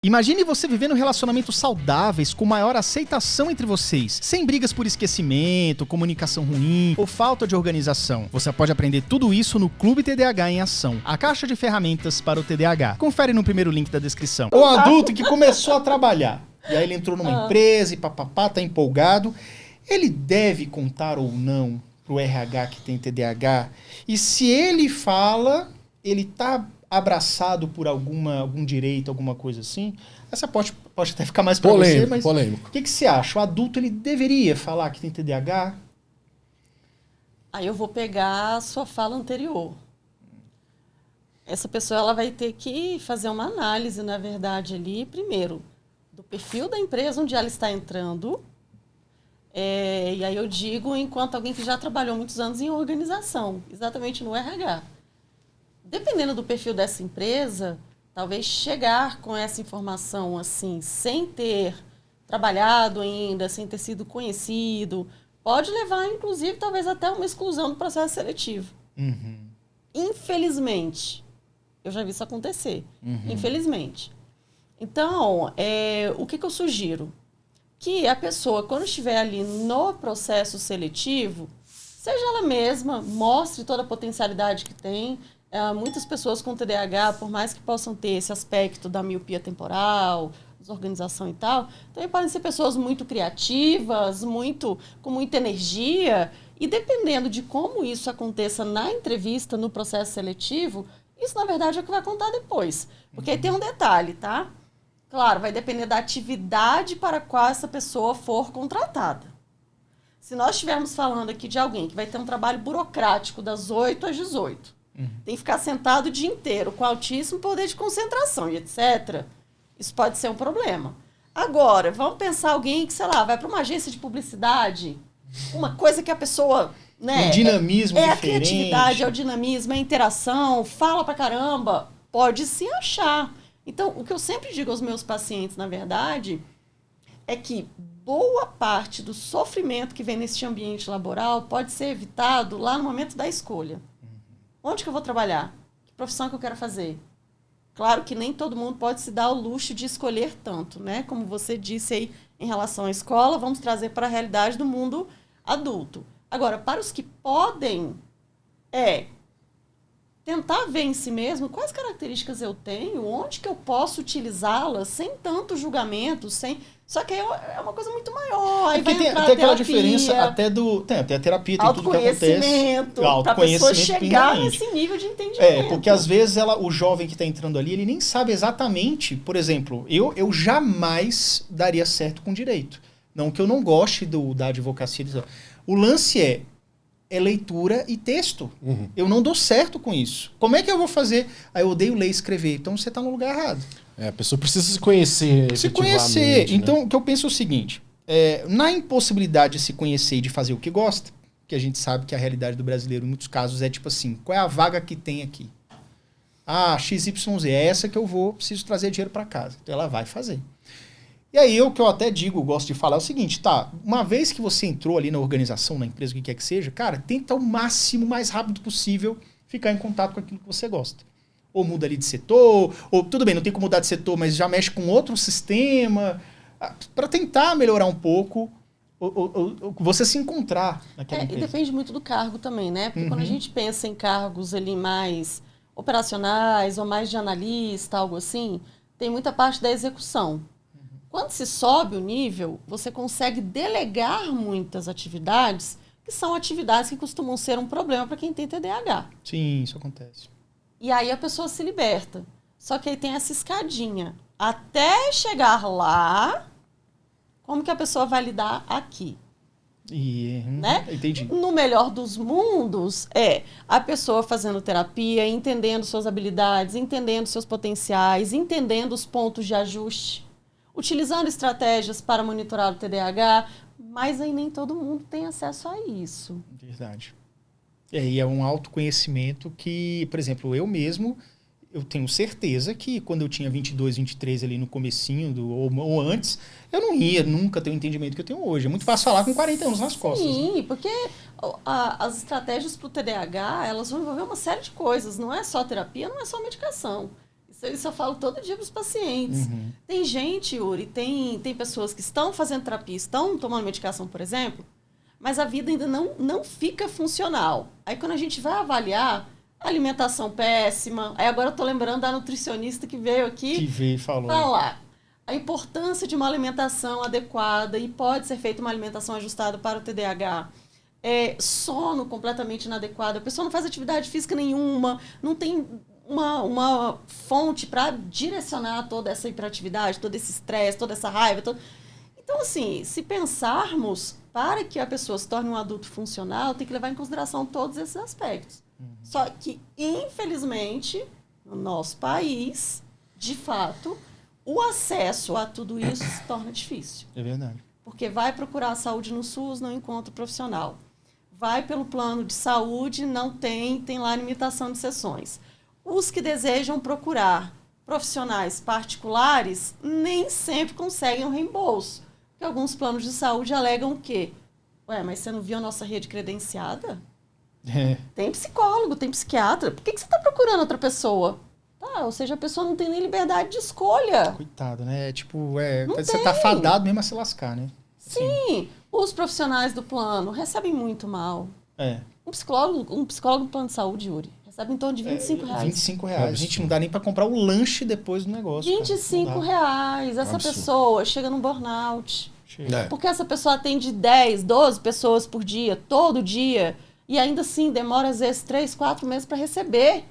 Imagine você vivendo relacionamentos saudáveis com maior aceitação entre vocês, sem brigas por esquecimento, comunicação ruim ou falta de organização. Você pode aprender tudo isso no Clube TDAH em Ação, a caixa de ferramentas para o TDAH. Confere no primeiro link da descrição. O adulto que começou a trabalhar, e aí ele entrou numa empresa e papapá, tá empolgado, ele deve contar ou não pro RH que tem TDAH? E se ele fala, ele tá abraçado por algum direito, alguma coisa assim? Essa pode até ficar mais pra você, mas polêmico. O que você acha? O adulto, ele deveria falar que tem TDAH? Aí eu vou pegar a sua fala anterior. Essa pessoa ela vai ter que fazer uma análise, na verdade, ali, primeiro, do perfil da empresa onde ela está entrando. E aí eu digo enquanto alguém que já trabalhou muitos anos em organização, exatamente no RH. Dependendo do perfil dessa empresa, talvez chegar com essa informação assim, sem ter trabalhado ainda, sem ter sido conhecido, pode levar, inclusive, talvez até uma exclusão do processo seletivo. Uhum. Infelizmente. Eu já vi isso acontecer. Infelizmente. Então, o que eu sugiro? Que a pessoa, quando estiver ali no processo seletivo, seja ela mesma, mostre toda a potencialidade que tem. Muitas pessoas com TDAH, por mais que possam ter esse aspecto da miopia temporal, desorganização e tal, também podem ser pessoas muito criativas, com muita energia, e dependendo de como isso aconteça na entrevista, no processo seletivo, isso, na verdade, é o que vai contar depois. Porque aí tem um detalhe, tá? Claro, vai depender da atividade para a qual essa pessoa for contratada. Se nós estivermos falando aqui de alguém que vai ter um trabalho burocrático das 8 às 18, tem que ficar sentado o dia inteiro, com altíssimo poder de concentração e etc., isso pode ser um problema. Agora, vamos pensar alguém que, sei lá, vai para uma agência de publicidade, uma coisa que a pessoa... né, um dinamismo diferente. A criatividade, é o dinamismo, é a interação, fala pra caramba, pode se achar. Então, o que eu sempre digo aos meus pacientes, na verdade, é que boa parte do sofrimento que vem nesse ambiente laboral pode ser evitado lá no momento da escolha. Onde que eu vou trabalhar? Que profissão que eu quero fazer? Claro que nem todo mundo pode se dar o luxo de escolher tanto, né? Como você disse aí em relação à escola, vamos trazer para a realidade do mundo adulto. Agora, para os que podem, tentar ver em si mesmo quais características eu tenho, onde que eu posso utilizá-las sem tanto julgamento, Só que aí é uma coisa muito maior. Aí vai entrar tem aquela diferença até tem a terapia, tem tudo que acontece. Para a pessoa chegar nesse nível de entendimento. Porque às vezes o jovem que está entrando ali, ele nem sabe exatamente, por exemplo, eu jamais daria certo com direito. Não que eu não goste da advocacia. O lance é leitura e texto. Eu não dou certo com isso. Como é que eu vou fazer? Aí eu odeio ler e escrever. Então você está no lugar errado. A pessoa precisa se conhecer. Se conhecer. Né? Então, o que eu penso é o seguinte. Na impossibilidade de se conhecer e de fazer o que gosta, que a gente sabe que a realidade do brasileiro, em muitos casos, é tipo assim, qual é a vaga que tem aqui? XYZ, é essa que preciso trazer dinheiro para casa. Então ela vai fazer. E aí, o que eu até gosto de falar é o seguinte, uma vez que você entrou ali na organização, na empresa, o que quer que seja, cara, tenta ao máximo, mais rápido possível, ficar em contato com aquilo que você gosta. Ou muda ali de setor, ou tudo bem, não tem como mudar de setor, mas já mexe com outro sistema, para tentar melhorar um pouco, ou você se encontrar naquela empresa. E depende muito do cargo também, né? Porque quando a gente pensa em cargos ali mais operacionais, ou mais de analista, algo assim, tem muita parte da execução. Quando se sobe o nível, você consegue delegar muitas atividades, que são atividades que costumam ser um problema para quem tem TDAH. Sim, isso acontece. E aí a pessoa se liberta. Só que aí tem essa escadinha. Até chegar lá, como que a pessoa vai lidar aqui? Né? Entendi. No melhor dos mundos, a pessoa fazendo terapia, entendendo suas habilidades, entendendo seus potenciais, entendendo os pontos de ajuste, utilizando estratégias para monitorar o TDAH, mas aí nem todo mundo tem acesso a isso. Verdade. E é um autoconhecimento que, por exemplo, eu mesmo, eu tenho certeza que quando eu tinha 22, 23 ali no comecinho, ou antes, eu não ia nunca ter o entendimento que eu tenho hoje. É muito fácil falar com 40 anos nas costas. Sim, né? Porque as estratégias para o TDAH, elas vão envolver uma série de coisas. Não é só terapia, não é só medicação. Isso eu falo todo dia para os pacientes. Tem gente, Yuri, tem pessoas que estão fazendo terapia, estão tomando medicação, por exemplo, mas a vida ainda não fica funcional. Aí quando a gente vai avaliar, alimentação péssima. Aí agora eu tô lembrando da nutricionista que veio aqui. Que veio e falou. Falar a importância de uma alimentação adequada e pode ser feita uma alimentação ajustada para o TDAH. Sono completamente inadequado. A pessoa não faz atividade física nenhuma, não tem uma fonte para direcionar toda essa hiperatividade, todo esse estresse, toda essa raiva. Então, assim, se pensarmos para que a pessoa se torne um adulto funcional, tem que levar em consideração todos esses aspectos. Só que, infelizmente, no nosso país, de fato, o acesso a tudo isso se torna difícil. É verdade. Porque vai procurar saúde no SUS, não encontra profissional. Vai pelo plano de saúde, não tem lá limitação de sessões. Os que desejam procurar profissionais particulares nem sempre conseguem o reembolso. Porque alguns planos de saúde alegam o quê? Mas você não viu a nossa rede credenciada? Tem psicólogo, tem psiquiatra. Por que você está procurando outra pessoa? Ou seja, a pessoa não tem nem liberdade de escolha. Coitado, né? Você tá fadado mesmo a se lascar, né? Sim, os profissionais do plano recebem muito mal. Um psicólogo do plano de saúde, Yuri, recebe em torno de R$25. R$25. A gente não dá nem para comprar o lanche depois do negócio. R$25. Essa pessoa chega num burnout. Chega. Porque essa pessoa atende 10, 12 pessoas por dia, todo dia. E ainda assim, demora às vezes 3, 4 meses para receber.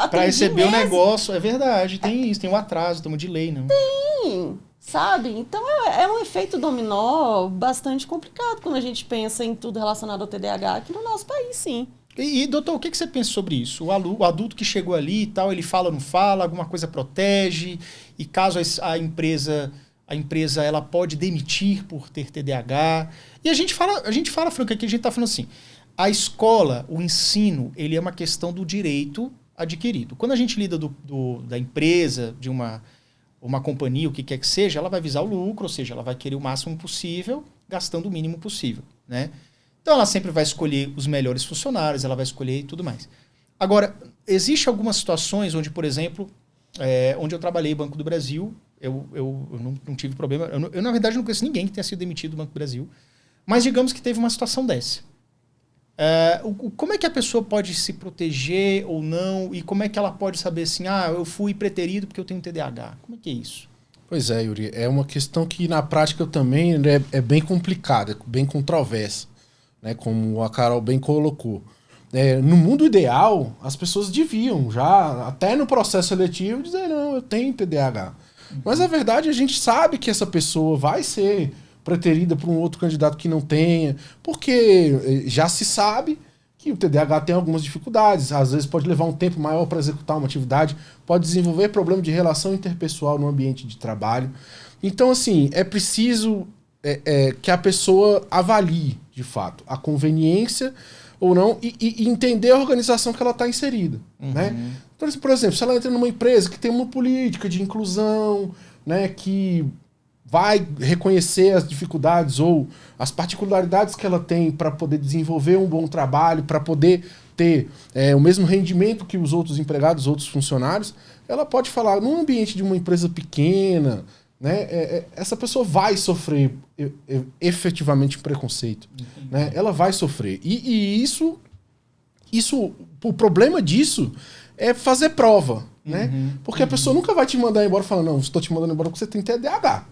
Para receber o negócio, é verdade, tem isso, tem um atraso, tem um delay, não? Tem, sabe? Então é um efeito dominó bastante complicado quando a gente pensa em tudo relacionado ao TDAH aqui no nosso país, sim. E doutor, o que você pensa sobre isso? O adulto que chegou ali e tal, ele fala ou não fala, alguma coisa protege, e caso a empresa ela pode demitir por ter TDAH. E a gente fala, Franca, que a gente está falando assim, a escola, o ensino, ele é uma questão do direito adquirido. Quando a gente lida da empresa, de uma companhia, o que quer que seja, ela vai visar o lucro, ou seja, ela vai querer o máximo possível, gastando o mínimo possível, né? Então ela sempre vai escolher os melhores funcionários, ela vai escolher e tudo mais. Agora, existem algumas situações onde, por exemplo, onde eu trabalhei no Banco do Brasil, eu não tive problema, eu na verdade não conheço ninguém que tenha sido demitido do Banco do Brasil, mas digamos que teve uma situação dessa. Como é que a pessoa pode se proteger ou não? E como é que ela pode saber assim, eu fui preterido porque eu tenho TDAH? Como é que é isso? Pois é, Yuri, é uma questão que na prática também é bem complicada, bem controversa, né? Como a Carol bem colocou. No mundo ideal, as pessoas deviam já, até no processo seletivo, dizer, não, eu tenho TDAH. Mas a verdade, a gente sabe que essa pessoa vai ser preterida por um outro candidato que não tenha, porque já se sabe que o TDAH tem algumas dificuldades, às vezes pode levar um tempo maior para executar uma atividade, pode desenvolver problema de relação interpessoal no ambiente de trabalho. Então, assim, é preciso que a pessoa avalie, de fato, a conveniência ou não e entender a organização que ela está inserida. Né? Então, por exemplo, se ela entra numa empresa que tem uma política de inclusão, né, que vai reconhecer as dificuldades ou as particularidades que ela tem para poder desenvolver um bom trabalho, para poder ter o mesmo rendimento que os outros empregados, outros funcionários, ela pode falar, num ambiente de uma empresa pequena, né, essa pessoa vai sofrer efetivamente preconceito. Né? Ela vai sofrer. E isso, o problema disso é fazer prova. Né? Porque a pessoa nunca vai te mandar embora falando, não, estou te mandando embora porque você tem TDAH.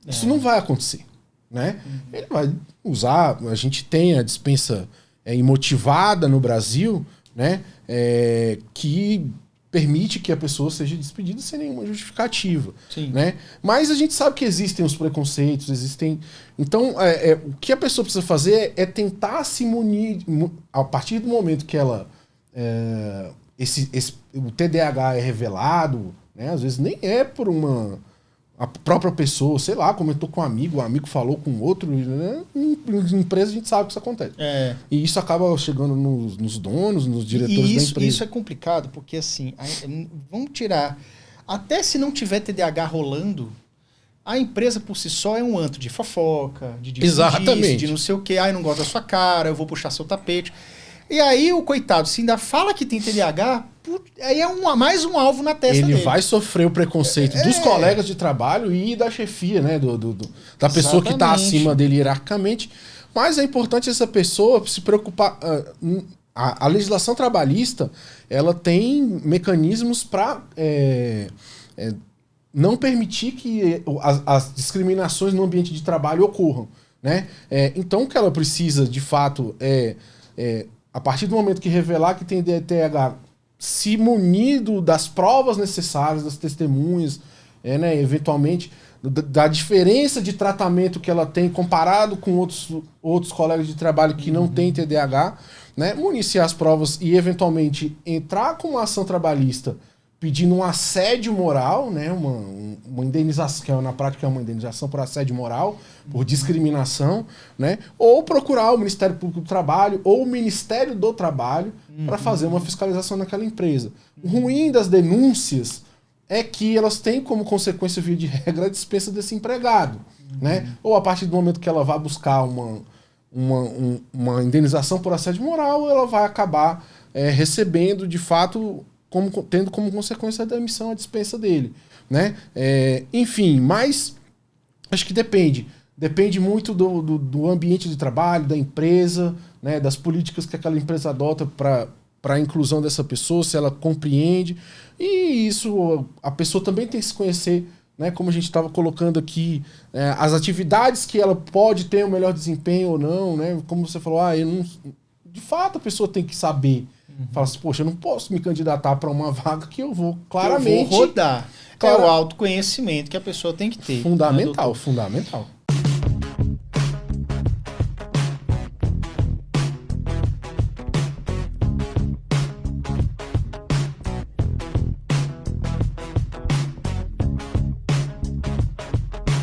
Isso não vai acontecer, né? Ele vai usar... A gente tem a dispensa imotivada no Brasil, né? Que permite que a pessoa seja despedida sem nenhuma justificativa. Né? Mas a gente sabe que existem os preconceitos, existem... Então, o que a pessoa precisa fazer é tentar se munir... A partir do momento que ela... o TDAH é revelado, né? Às vezes nem é por a própria pessoa, sei lá, comentou com um amigo, o amigo falou com outro, né? Em empresa a gente sabe que isso acontece. E isso acaba chegando nos donos, nos diretores da empresa. Isso é complicado, porque assim, vamos tirar, até se não tiver TDAH rolando, a empresa por si só é um antro de fofoca, de Exatamente. De não sei o que, eu não gosto da sua cara, eu vou puxar seu tapete. E aí o coitado, se ainda fala que tem TDAH, aí é mais um alvo na testa dele. Ele vai sofrer o preconceito dos colegas de trabalho e da chefia, né? Da pessoa que está acima dele hierarquicamente. Mas é importante essa pessoa se preocupar. A legislação trabalhista, ela tem mecanismos para não permitir que as discriminações no ambiente de trabalho ocorram, né? Então, o que ela precisa, de fato, a partir do momento que revelar que tem TDAH, se munido das provas necessárias, das testemunhas, né, eventualmente, da diferença de tratamento que ela tem comparado com outros colegas de trabalho que não têm TDAH, né, municiar as provas e, eventualmente, entrar com uma ação trabalhista pedindo um assédio moral, né, uma indenização, que na prática é uma indenização por assédio moral, por discriminação, né, ou procurar o Ministério Público do Trabalho ou o Ministério do Trabalho para fazer uma fiscalização naquela empresa. O ruim das denúncias é que elas têm como consequência, via de regra, a dispensa desse empregado, né, ou a partir do momento que ela vai buscar uma indenização por assédio moral, ela vai acabar recebendo, de fato, tendo como consequência a demissão, a dispensa dele, né? Enfim, mas acho que depende. Depende muito do ambiente de trabalho, da empresa, né? Das políticas que aquela empresa adota para a inclusão dessa pessoa, se ela compreende. E isso, a pessoa também tem que se conhecer, né? Como a gente estava colocando aqui, as atividades que ela pode ter o melhor desempenho ou não, né? Como você falou, de fato a pessoa tem que saber. Fala assim, poxa, eu não posso me candidatar para uma vaga que eu vou claramente... Eu vou rodar. É o autoconhecimento que a pessoa tem que ter. Fundamental, fundamental.